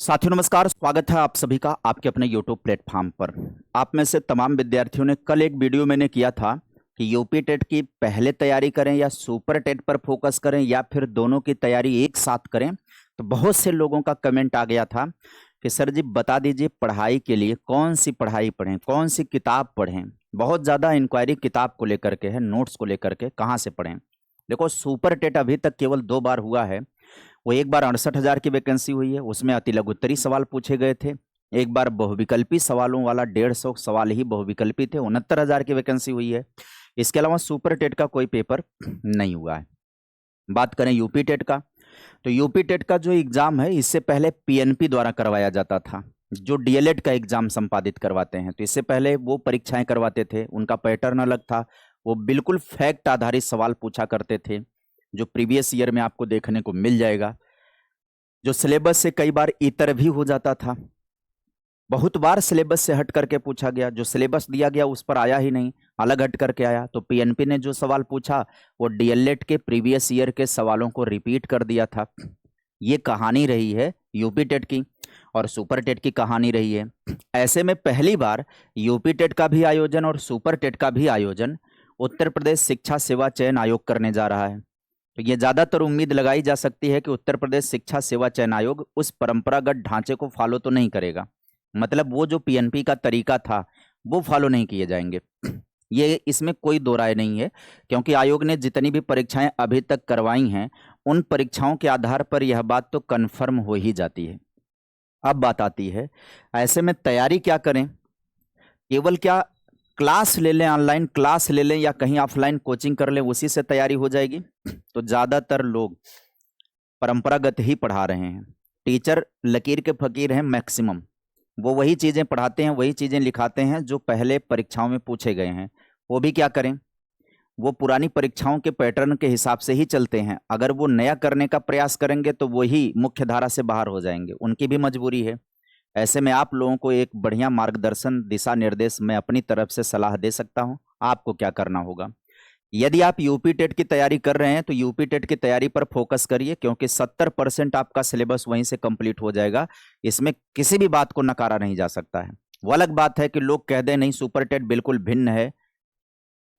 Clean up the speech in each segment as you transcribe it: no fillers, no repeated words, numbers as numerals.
साथियों नमस्कार, स्वागत है आप सभी का आपके अपने YouTube प्लेटफॉर्म पर। आप में से तमाम विद्यार्थियों ने कल एक वीडियो मैंने किया था कि यूपी टेट की पहले तैयारी करें या सुपर टेट पर फोकस करें या फिर दोनों की तैयारी एक साथ करें। तो बहुत से लोगों का कमेंट आ गया था कि सर जी बता दीजिए पढ़ाई के लिए कौन सी पढ़ाई पढ़ें, कौन सी किताब पढ़ें। बहुत ज़्यादा इंक्वायरी किताब को लेकर के है, नोट्स को लेकर के कहाँ से पढ़ें। देखो, सुपर टेट अभी तक केवल 2 बार हुआ है। वो एक बार 68,000 की वैकेंसी हुई है, उसमें अति लघुत्तरी सवाल पूछे गए थे। एक बार बहुविकल्पी सवालों वाला 150 सवाल ही बहुविकल्पी थे, 69,000 की वैकेंसी हुई है। इसके अलावा सुपर टेट का कोई पेपर नहीं हुआ है। बात करें यूपी टेट का, तो यूपी टेट का जो एग्जाम है इससे पहले पीएनपी द्वारा करवाया जाता था, जो डीएलएड का एग्जाम संपादित करवाते हैं। तो इससे पहले वो परीक्षाएं करवाते थे, उनका पैटर्न अलग था। वो बिल्कुल फैक्ट आधारित सवाल पूछा करते थे, जो प्रीवियस ईयर में आपको देखने को मिल जाएगा। जो सिलेबस से कई बार इतर भी हो जाता था, बहुत बार सिलेबस से हट करके पूछा गया, जो सिलेबस दिया गया उस पर आया ही नहीं, अलग हट करके आया। तो पीएनपी ने जो सवाल पूछा वो डीएलएड के प्रीवियस ईयर के सवालों को रिपीट कर दिया था। ये कहानी रही है यूपी टेट की और सुपर टेट की कहानी रही है। ऐसे में पहली बार यूपी टेट का भी आयोजन और सुपर टेट का भी आयोजन उत्तर प्रदेश शिक्षा सेवा चयन आयोग करने जा रहा है। तो ये ज़्यादातर उम्मीद लगाई जा सकती है कि उत्तर प्रदेश शिक्षा सेवा चयन आयोग उस परंपरागत ढांचे को फॉलो तो नहीं करेगा, मतलब वो जो पीएनपी का तरीका था वो फॉलो नहीं किए जाएंगे। ये इसमें कोई दो राय नहीं है, क्योंकि आयोग ने जितनी भी परीक्षाएं अभी तक करवाई हैं उन परीक्षाओं के आधार पर यह बात तो कन्फर्म हो ही जाती है। अब बात आती है, ऐसे में तैयारी क्या करें। केवल क्या क्लास ले लें, ऑनलाइन क्लास ले लें, या कहीं ऑफलाइन कोचिंग कर लें, उसी से तैयारी हो जाएगी? तो ज़्यादातर लोग परंपरागत ही पढ़ा रहे हैं। टीचर लकीर के फकीर हैं मैक्सिमम, वो वही चीज़ें पढ़ाते हैं, वही चीज़ें लिखाते हैं जो पहले परीक्षाओं में पूछे गए हैं। वो भी क्या करें, वो पुरानी परीक्षाओं के पैटर्न के हिसाब से ही चलते हैं। अगर वो नया करने का प्रयास करेंगे तो वही मुख्य धारा से बाहर हो जाएंगे, उनकी भी मजबूरी है। ऐसे में आप लोगों को एक बढ़िया मार्गदर्शन, दिशा निर्देश मैं अपनी तरफ से सलाह दे सकता हूं। आपको क्या करना होगा, यदि आप यूपी टेट की तैयारी कर रहे हैं तो यूपी टेट की तैयारी पर फोकस करिए, क्योंकि 70% आपका सिलेबस वहीं से कंप्लीट हो जाएगा। इसमें किसी भी बात को नकारा नहीं जा सकता है। वो अलग बात है कि लोग कह दें नहीं सुपर टेट बिल्कुल भिन्न है,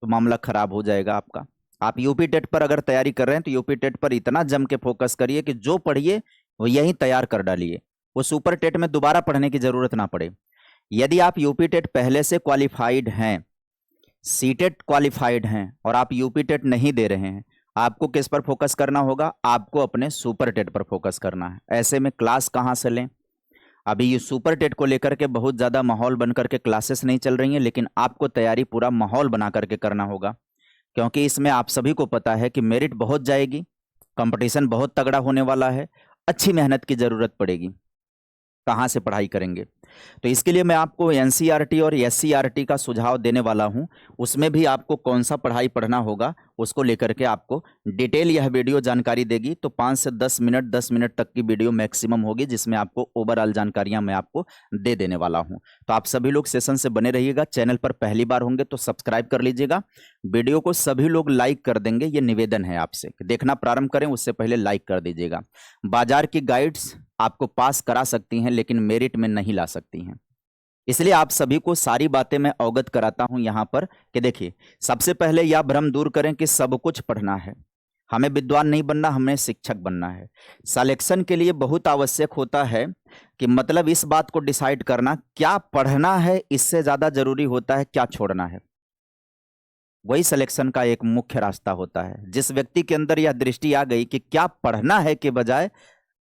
तो मामला खराब हो जाएगा आपका। आप यूपी टेट पर अगर तैयारी कर रहे हैं तो यूपी टेट पर इतना जम के फोकस करिए कि जो पढ़िए वो यहीं तैयार कर डालिए, वो सुपर टेट में दोबारा पढ़ने की जरूरत ना पड़े। यदि आप यूपी टेट पहले से क्वालिफाइड हैं, सीटेट क्वालिफाइड हैं और आप यूपी टेट नहीं दे रहे हैं, आपको किस पर फोकस करना होगा? आपको अपने सुपर टेट पर फोकस करना है। ऐसे में क्लास कहाँ से लें? अभी ये सुपर टेट को लेकर के बहुत ज़्यादा माहौल बन करके क्लासेस नहीं चल रही हैं, लेकिन आपको तैयारी पूरा माहौल बना करके करना होगा, क्योंकि इसमें आप सभी को पता है कि मेरिट बहुत जाएगी, कंपटीशन बहुत तगड़ा होने वाला है, अच्छी मेहनत की ज़रूरत पड़ेगी। कहाँ से पढ़ाई करेंगे? तो इसके लिए मैं आपको एनसीईआरटी और एससीईआरटी का सुझाव देने वाला हूं। उसमें भी आपको कौन सा पढ़ाई पढ़ना होगा उसको लेकर के आपको डिटेल यह वीडियो जानकारी देगी। तो 5 से 10 मिनट, 10 मिनट तक की वीडियो मैक्सिमम होगी, जिसमें आपको ओवरऑल जानकारियां मैं आपको दे देने वाला हूं। तो आप सभी लोग सेशन से बने रहिएगा। चैनल पर पहली बार होंगे तो सब्सक्राइब कर लीजिएगा। वीडियो को सभी लोग लाइक कर देंगे, ये निवेदन है आपसे। देखना प्रारंभ करें उससे पहले लाइक कर दीजिएगा। बाजार की गाइड्स आपको पास करा सकती हैं लेकिन मेरिट में नहीं ला सकती हैं, इसलिए आप सभी को सारी बातें मैं अवगत कराता हूं यहां पर कि देखिए, सबसे पहले यह भ्रम दूर करें कि सब कुछ पढ़ना है। हमें विद्वान नहीं बनना, हमें शिक्षक बनना है। सिलेक्शन के लिए बहुत आवश्यक होता है कि मतलब इस बात को डिसाइड करना क्या पढ़ना है, इससे ज्यादा जरूरी होता है क्या छोड़ना है। वही सिलेक्शन का एक मुख्य रास्ता होता है। जिस व्यक्ति के अंदर यह दृष्टि आ गई कि क्या पढ़ना है के बजाय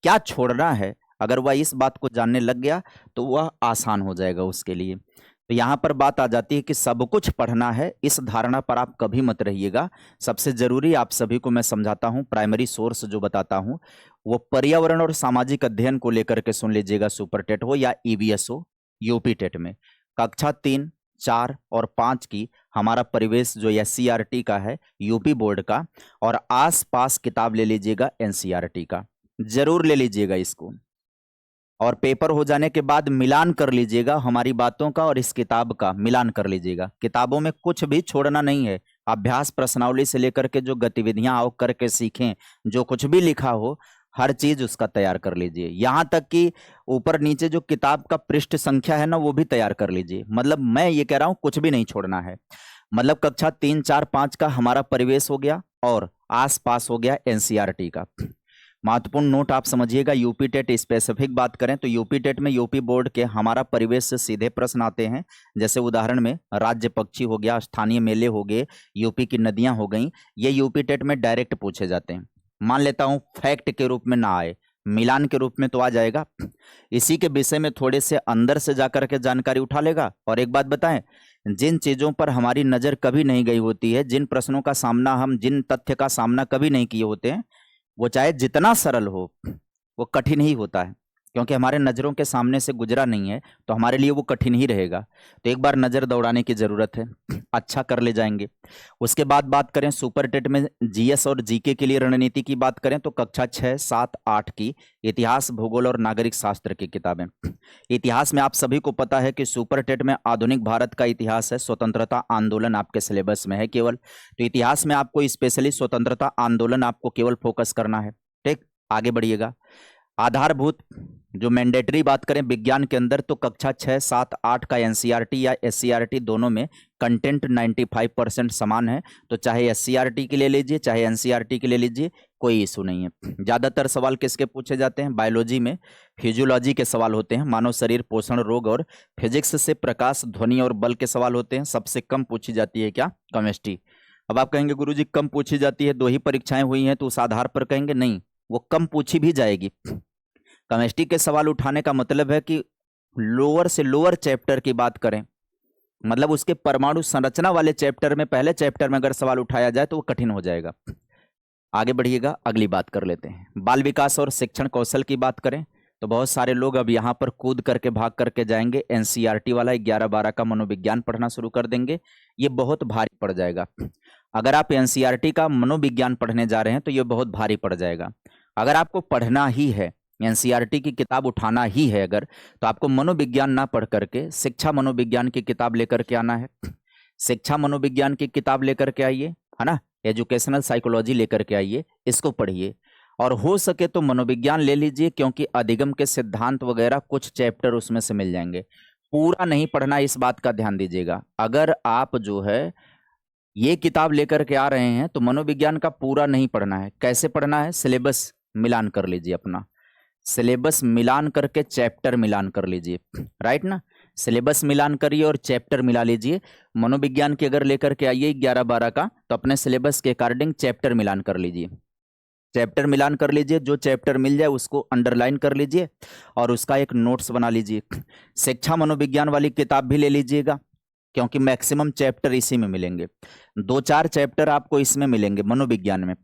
क्या छोड़ना है, अगर वह इस बात को जानने लग गया तो वह आसान हो जाएगा उसके लिए। तो यहाँ पर बात आ जाती है कि सब कुछ पढ़ना है, इस धारणा पर आप कभी मत रहिएगा। सबसे जरूरी आप सभी को मैं समझाता हूँ, प्राइमरी सोर्स जो बताता हूँ वो पर्यावरण और सामाजिक अध्ययन को लेकर के सुन लीजिएगा। सुपर टेट हो या ईवीएस हो, यूपी टेट में कक्षा 3, 4 और 5 की हमारा परिवेश जो एससीईआरटी का है यूपी बोर्ड का, और आसपास किताब ले लीजिएगा एनसीईआरटी का, जरूर ले लीजिएगा इसको। और पेपर हो जाने के बाद मिलान कर लीजिएगा, हमारी बातों का और इस किताब का मिलान कर लीजिएगा। किताबों में कुछ भी छोड़ना नहीं है। अभ्यास प्रश्नावली से लेकर के जो गतिविधियां आओ करके सीखें, जो कुछ भी लिखा हो हर चीज उसका तैयार कर लीजिए, यहाँ तक कि ऊपर नीचे जो किताब का पृष्ठ संख्या है ना वो भी तैयार कर लीजिए। मतलब मैं ये कह रहा हूँ कुछ भी नहीं छोड़ना है। मतलब कक्षा 3, 4, 5 का हमारा परिवेश हो गया और आसपास हो गया एनसीईआरटी का। महत्वपूर्ण नोट आप समझिएगा, यूपी टेट स्पेसिफिक बात करें तो यूपी टेट में यूपी बोर्ड के हमारा परिवेश से सीधे प्रश्न आते हैं। जैसे उदाहरण में राज्य पक्षी हो गया, स्थानीय मेले हो गए, यूपी की नदियां हो गई, ये यूपी टेट में डायरेक्ट पूछे जाते हैं। मान लेता हूं फैक्ट के रूप में ना आए, मिलान के रूप में तो आ जाएगा। इसी के विषय में थोड़े से अंदर से जाकर के जानकारी उठा लेगा। और एक बात बताएं, जिन चीजों पर हमारी नजर कभी नहीं गई होती है, जिन प्रश्नों का सामना हम, जिन तथ्य का सामना कभी नहीं किए होते हैं, वो चाहे जितना सरल हो वो कठिन ही होता है, क्योंकि हमारे नज़रों के सामने से गुजरा नहीं है तो हमारे लिए वो कठिन ही रहेगा। तो एक बार नज़र दौड़ाने की ज़रूरत है, अच्छा कर ले जाएंगे। उसके बाद बात करें सुपर टेट में जीएस और जीके के लिए रणनीति की बात करें तो कक्षा 6, 7, 8 की इतिहास, भूगोल और नागरिक शास्त्र की किताबें। इतिहास में आप सभी को पता है कि सुपर टेट में आधुनिक भारत का इतिहास है, स्वतंत्रता आंदोलन आपके सिलेबस में है केवल। तो इतिहास में आपको स्पेशली स्वतंत्रता आंदोलन आपको केवल फोकस करना है। ठीक, आगे बढ़िएगा। आधारभूत जो मैंडेटरी बात करें विज्ञान के अंदर तो कक्षा 6, 7, 8 का एनसीईआरटी या एससीईआरटी दोनों में कंटेंट 95% समान है। तो चाहे एससीईआरटी के लिए लीजिए चाहे एनसीईआरटी के लिए लीजिए, कोई इशू नहीं है। ज़्यादातर सवाल किसके पूछे जाते हैं? बायोलॉजी में फिजियोलॉजी के सवाल होते हैं, मानव शरीर, पोषण, रोग, और फिजिक्स से प्रकाश, ध्वनि और बल के सवाल होते हैं। सबसे कम पूछी जाती है क्या? केमिस्ट्री। अब आप कहेंगे गुरुजी कम पूछी जाती है, 2 ही परीक्षाएं हुई हैं तो उस आधार पर कहेंगे? नहीं, वो कम पूछी भी जाएगी। केमिस्ट्री के सवाल उठाने का मतलब है कि लोअर से लोअर चैप्टर की बात करें, मतलब उसके परमाणु संरचना वाले चैप्टर में, पहले चैप्टर में अगर सवाल उठाया जाए तो वो कठिन हो जाएगा। आगे बढ़िएगा, अगली बात कर लेते हैं। बाल विकास और शिक्षण कौशल की बात करें तो बहुत सारे लोग अब यहाँ पर कूद करके भाग करके जाएंगे, एनसीईआरटी वाला 11-12 का मनोविज्ञान पढ़ना शुरू कर देंगे। ये बहुत भारी पड़ जाएगा। अगर आप एनसीईआरटी का मनोविज्ञान पढ़ने जा रहे हैं तो ये बहुत भारी पड़ जाएगा। अगर आपको पढ़ना ही है, एनसीईआरटी की किताब उठाना ही है अगर, तो आपको मनोविज्ञान ना पढ़ करके शिक्षा मनोविज्ञान की किताब लेकर के आना है। शिक्षा मनोविज्ञान की किताब लेकर के आइए, है ना, एजुकेशनल साइकोलॉजी लेकर के आइए, इसको पढ़िए। और हो सके तो मनोविज्ञान ले लीजिए, क्योंकि अधिगम के सिद्धांत वगैरह कुछ चैप्टर उसमें से मिल जाएंगे। पूरा नहीं पढ़ना, इस बात का ध्यान दीजिएगा। अगर आप जो है ये किताब लेकर के आ रहे हैं तो मनोविज्ञान का पूरा नहीं पढ़ना है। कैसे पढ़ना है? सिलेबस मिलान कर लीजिए, अपना सिलेबस मिलान करके चैप्टर मिलान कर लीजिए, राइट ना। सिलेबस मिलान करिए और चैप्टर मिला लीजिए। मनोविज्ञान के अगर लेकर के आइए 11-12 का तो अपने सिलेबस के अकॉर्डिंग चैप्टर मिलान कर लीजिए। चैप्टर मिलान कर लीजिए, जो चैप्टर मिल जाए उसको अंडरलाइन कर लीजिए और उसका एक नोट्स बना लीजिए। शिक्षा मनोविज्ञान वाली किताब भी ले लीजिएगा, क्योंकि मैक्सिमम चैप्टर इसी में मिलेंगे। 2-4 चैप्टर आपको इसमें मिलेंगे मनोविज्ञान में,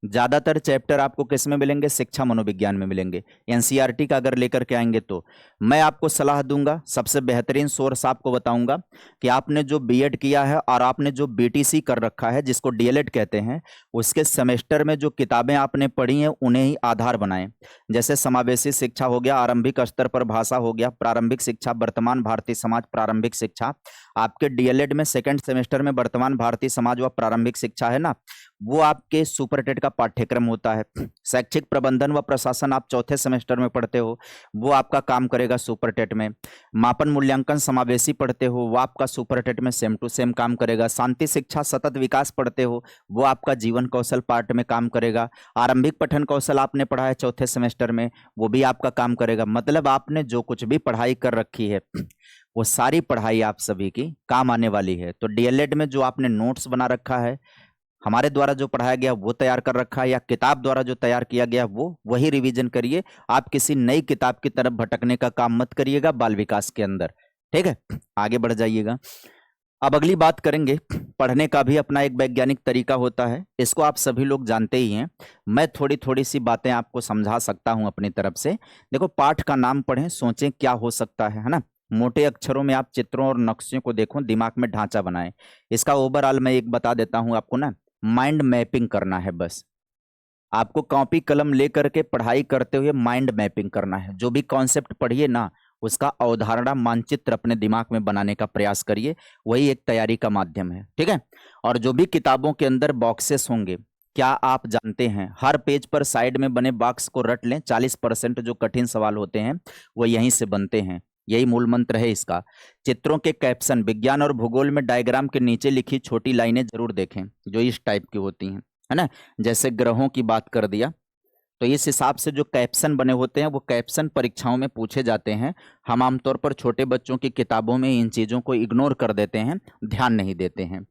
ज़्यादातर चैप्टर आपको किस में मिलेंगे? शिक्षा मनोविज्ञान में मिलेंगे। एनसीईआरटी का अगर लेकर के आएंगे तो मैं आपको सलाह दूंगा, सबसे बेहतरीन सोर्स आपको बताऊंगा कि आपने जो बीएड किया है और आपने जो बीटीसी कर रखा है, जिसको डीएलएड कहते हैं, उसके सेमेस्टर में जो किताबें आपने पढ़ी हैं उन्हें ही आधार बनाएं। जैसे समावेशी शिक्षा हो गया, आरंभिक स्तर पर भाषा हो गया, प्रारंभिक शिक्षा, वर्तमान भारतीय समाज, प्रारंभिक शिक्षा। आपके डीएलएड में सेकेंड सेमेस्टर में वर्तमान भारतीय समाज व प्रारंभिक शिक्षा है ना, वो आपके सुपर टेट का पाठ्यक्रम होता है। शैक्षिक प्रबंधन व प्रशासन आप चौथे सेमेस्टर में पढ़ते हो, वो आपका काम करेगा सुपर टेट में। मापन मूल्यांकन समावेशी पढ़ते हो, वो आपका सुपर टेट में सेम टू सेम काम करेगा। शांति शिक्षा सतत विकास पढ़ते हो, वो आपका जीवन कौशल पार्ट में काम करेगा। आरंभिक पठन कौशल आपने पढ़ा है चौथे सेमेस्टर में, वो भी आपका काम करेगा। मतलब आपने जो कुछ भी पढ़ाई कर रखी है वो सारी पढ़ाई आप सभी की काम आने वाली है। तो डीएलएड में जो आपने नोट्स बना रखा है, हमारे द्वारा जो पढ़ाया गया वो तैयार कर रखा है, या किताब द्वारा जो तैयार किया गया वो वही रिवीजन करिए। आप किसी नई किताब की तरफ भटकने का काम मत करिएगा बाल विकास के अंदर, ठीक है। आगे बढ़ जाइएगा। अब अगली बात करेंगे, पढ़ने का भी अपना एक वैज्ञानिक तरीका होता है, इसको आप सभी लोग जानते ही हैं। मैं थोड़ी थोड़ी सी बातें आपको समझा सकता हूं अपनी तरफ से। देखो, पाठ का नाम पढ़ें, सोचें क्या हो सकता है ना। मोटे अक्षरों में आप चित्रों और नक्शों को देखो, दिमाग में ढांचा बनाएं। इसका ओवरऑल मैं एक बता देता हूं आपको ना, माइंड मैपिंग करना है बस। आपको कॉपी कलम लेकर के पढ़ाई करते हुए माइंड मैपिंग करना है। जो भी कॉन्सेप्ट पढ़िए ना, उसका अवधारणा मानचित्र अपने दिमाग में बनाने का प्रयास करिए, वही एक तैयारी का माध्यम है, ठीक है। और जो भी किताबों के अंदर बॉक्सेस होंगे, क्या आप जानते हैं? हर पेज पर साइड में बने बॉक्स को रट लें, 40% जो कठिन सवाल होते हैं वो यहीं से बनते हैं। यही मूल मंत्र है इसका। चित्रों के कैप्शन विज्ञान और भूगोल में डायग्राम के नीचे लिखी छोटी लाइनें जरूर देखें, जो इस टाइप की होती हैं, है ना। जैसे ग्रहों की बात कर दिया, तो इस हिसाब से जो कैप्शन बने होते हैं वो कैप्शन परीक्षाओं में पूछे जाते हैं। हम आमतौर पर छोटे बच्चों की किताबों में इन चीज़ों को इग्नोर कर देते हैं, ध्यान नहीं देते हैं।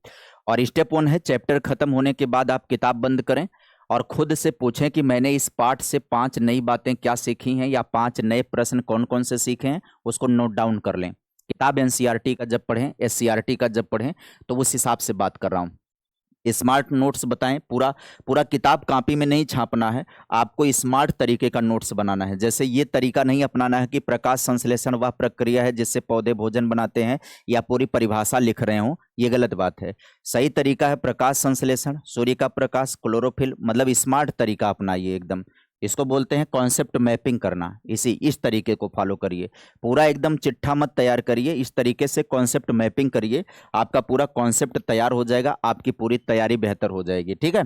और स्टेप 1 है, चैप्टर खत्म होने के बाद आप किताब बंद करें और खुद से पूछें कि मैंने इस पाठ से 5 नई बातें क्या सीखी हैं, या 5 नए प्रश्न कौन कौन से सीखे हैं, उसको नोट डाउन कर लें। किताब एनसीईआरटी का जब पढ़ें, एससीईआरटी का जब पढ़ें, तो उस हिसाब से बात कर रहा हूँ। स्मार्ट नोट्स बताएं, पूरा पूरा किताब कॉपी में नहीं छापना है, आपको स्मार्ट तरीके का नोट्स बनाना है। जैसे ये तरीका नहीं अपनाना है कि प्रकाश संश्लेषण वह प्रक्रिया है जिससे पौधे भोजन बनाते हैं, या पूरी परिभाषा लिख रहे हो, ये गलत बात है। सही तरीका है प्रकाश संश्लेषण, सूर्य का प्रकाश, क्लोरोफिल, मतलब स्मार्ट तरीका अपनाइए एकदम। इसको बोलते हैं कॉन्सेप्ट मैपिंग करना। इस तरीके को फॉलो करिए, पूरा एकदम चिट्ठा मत तैयार करिए, इस तरीके से कॉन्सेप्ट मैपिंग करिए, आपका पूरा कॉन्सेप्ट तैयार हो जाएगा, आपकी पूरी तैयारी बेहतर हो जाएगी, ठीक है।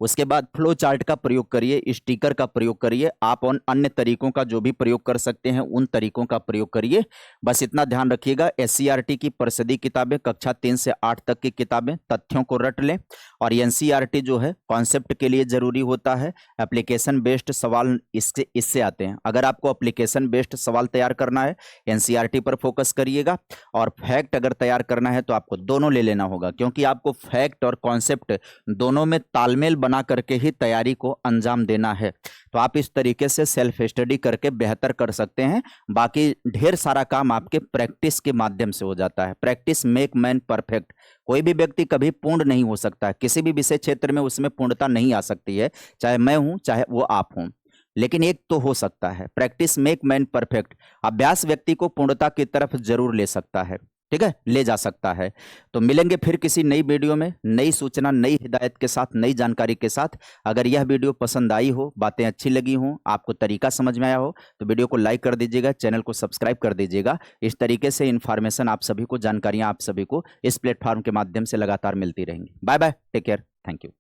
उसके बाद फ्लो चार्ट का प्रयोग करिए, स्टिकर का प्रयोग करिए, आप उन अन्य तरीकों का जो भी प्रयोग कर सकते हैं उन तरीकों का प्रयोग करिए। बस इतना ध्यान रखिएगा, एससीईआरटी की परिषदीय किताबें, कक्षा 3 से 8 तक की किताबें, तथ्यों को रट लें। और एनसीईआरटी जो है कॉन्सेप्ट के लिए जरूरी होता है, एप्लीकेशन बेस्ड सवाल इससे आते हैं। अगर आपको एप्लीकेशन बेस्ड सवाल तैयार करना है, एनसीईआरटी पर फोकस करिएगा। और फैक्ट अगर तैयार करना है तो आपको दोनों ले लेना होगा, क्योंकि आपको फैक्ट और कॉन्सेप्ट दोनों में तालमेल बना करके ही तैयारी को अंजाम देना है। तो आप इस तरीके से सेल्फ स्टडी करके बेहतर कर सकते हैं। बाकी ढेर सारा काम आपके प्रैक्टिस के माध्यम से हो जाता है। Practice make man perfect. कोई भी व्यक्ति कभी पूर्ण नहीं हो सकता है, किसी भी विषय क्षेत्र में उसमें पूर्णता नहीं आ सकती है, चाहे मैं हूं चाहे वो आप हों, लेकिन एक तो हो सकता है, प्रैक्टिस मेक मैन परफेक्ट। अभ्यास व्यक्ति को पूर्णता की तरफ जरूर ले सकता है, ठीक है, ले जा सकता है। तो मिलेंगे फिर किसी नई वीडियो में, नई सूचना, नई हिदायत के साथ, नई जानकारी के साथ। अगर यह वीडियो पसंद आई हो, बातें अच्छी लगी हो, आपको तरीका समझ में आया हो, तो वीडियो को लाइक कर दीजिएगा, चैनल को सब्सक्राइब कर दीजिएगा। इस तरीके से इन्फॉर्मेशन आप सभी को, जानकारियां आप सभी को इस प्लेटफॉर्म के माध्यम से लगातार मिलती रहेंगी। Bye bye, take care, thank you.